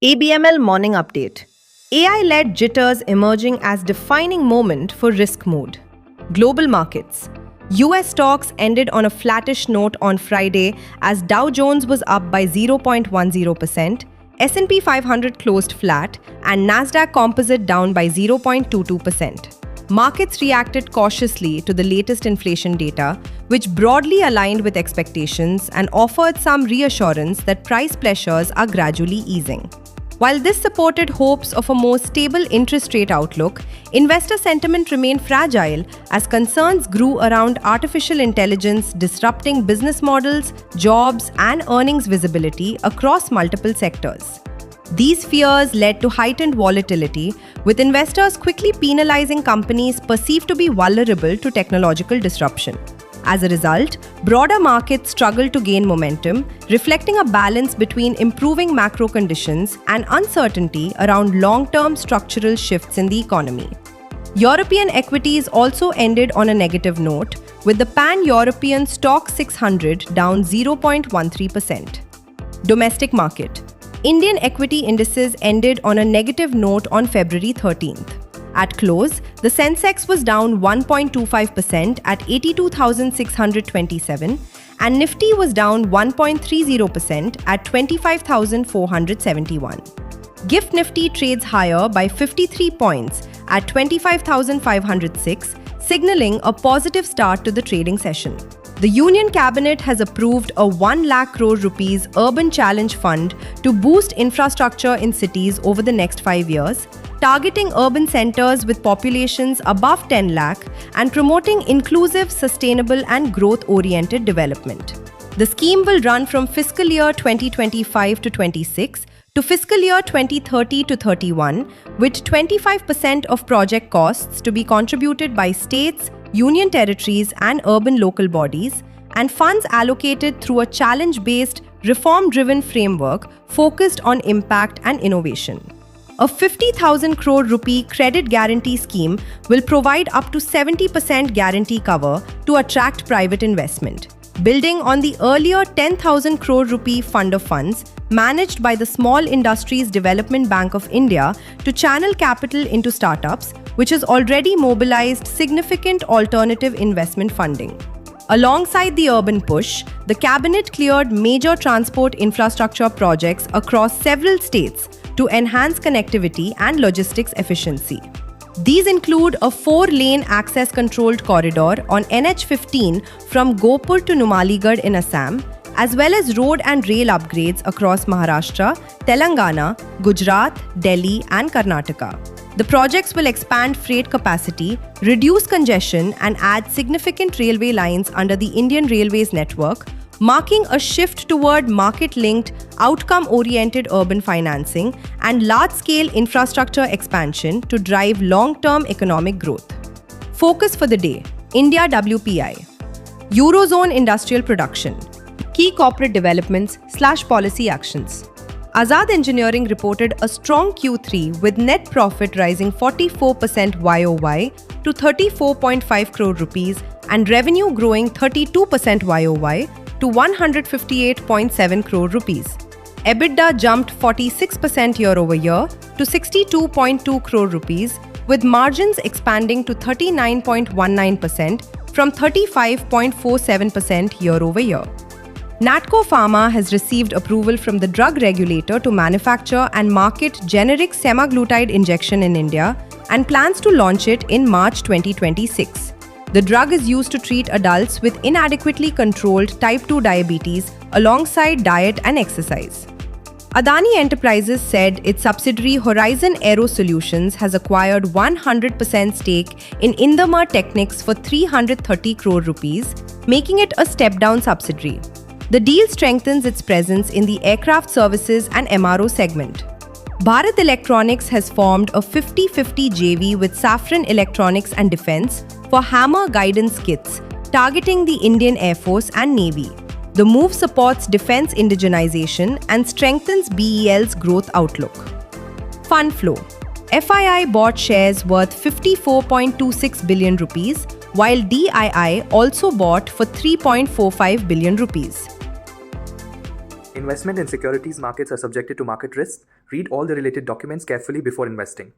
ABML Morning Update. AI-led jitters emerging as defining moment for risk mode. Global markets. US stocks ended on a flattish note on Friday as Dow Jones was up by 0.10%, S&P 500 closed flat, and Nasdaq Composite down by 0.22%. Markets reacted cautiously to the latest inflation data, which broadly aligned with expectations and offered some reassurance that price pressures are gradually easing. While this supported hopes of a more stable interest rate outlook, investor sentiment remained fragile as concerns grew around artificial intelligence disrupting business models, jobs, and earnings visibility across multiple sectors. These fears led to heightened volatility, with investors quickly penalizing companies perceived to be vulnerable to technological disruption. As a result, broader markets struggled to gain momentum, reflecting a balance between improving macro conditions and uncertainty around long-term structural shifts in the economy. European equities also ended on a negative note, with the Pan-European Stoxx 600 down 0.13%. Domestic market. Indian equity indices ended on a negative note on February 13th. At close, the Sensex was down 1.25% at 82,627, and Nifty was down 1.30% at 25,471. GIFT Nifty trades higher by 53 points at 25,506, signaling a positive start to the trading session. The Union Cabinet has approved a 1 lakh crore rupees Urban Challenge Fund to boost infrastructure in cities over the next 5 years, targeting urban centers with populations above 10 lakh and promoting inclusive, sustainable and growth-oriented development. The scheme will run from fiscal year 2025 to 26 to fiscal year 2030 to 31, with 25% of project costs to be contributed by states, union territories and urban local bodies, and funds allocated through a challenge-based, reform-driven framework focused on impact and innovation. A 50,000 crore rupee credit guarantee scheme will provide up to 70% guarantee cover to attract private investment, building on the earlier 10,000 crore rupee fund of funds managed by the Small Industries Development Bank of India to channel capital into startups, which has already mobilized significant alternative investment funding. Alongside the urban push, the cabinet cleared major transport infrastructure projects across several states to enhance connectivity and logistics efficiency. These include a 4-lane access-controlled corridor on NH15 from Gopur to Numaligarh in Assam, as well as road and rail upgrades across Maharashtra, Telangana, Gujarat, Delhi and Karnataka. The projects will expand freight capacity, reduce congestion and add significant railway lines under the Indian Railways network, marking a shift toward market-linked, outcome-oriented urban financing and large-scale infrastructure expansion to drive long-term economic growth. Focus for the day: India WPI, Eurozone industrial production, key corporate developments/policy actions. Azad Engineering reported a strong Q3 with net profit rising 44% YOY to 34.5 crore rupees and revenue growing 32% YOY to 158.7 crore rupees. EBITDA jumped 46% year-over-year to 62.2 crore rupees, with margins expanding to 39.19% from 35.47% year-over-year. Natco Pharma has received approval from the drug regulator to manufacture and market generic semaglutide injection in India and plans to launch it in March 2026. The drug is used to treat adults with inadequately controlled type 2 diabetes alongside diet and exercise. Adani Enterprises said its subsidiary Horizon Aero Solutions has acquired 100% stake in Indamar Technics for 330 crore rupees, making it a step-down subsidiary. The deal strengthens its presence in the aircraft services and MRO segment. Bharat Electronics has formed a 50-50 JV with Safran Electronics and Defence for hammer guidance kits, targeting the Indian Air Force and Navy. The move supports defence indigenization and strengthens BEL's growth outlook. Fund flow. FII bought shares worth 54.26 billion rupees, while DII also bought for 3.45 billion rupees. Investment in securities markets are subjected to market risks. Read all the related documents carefully before investing.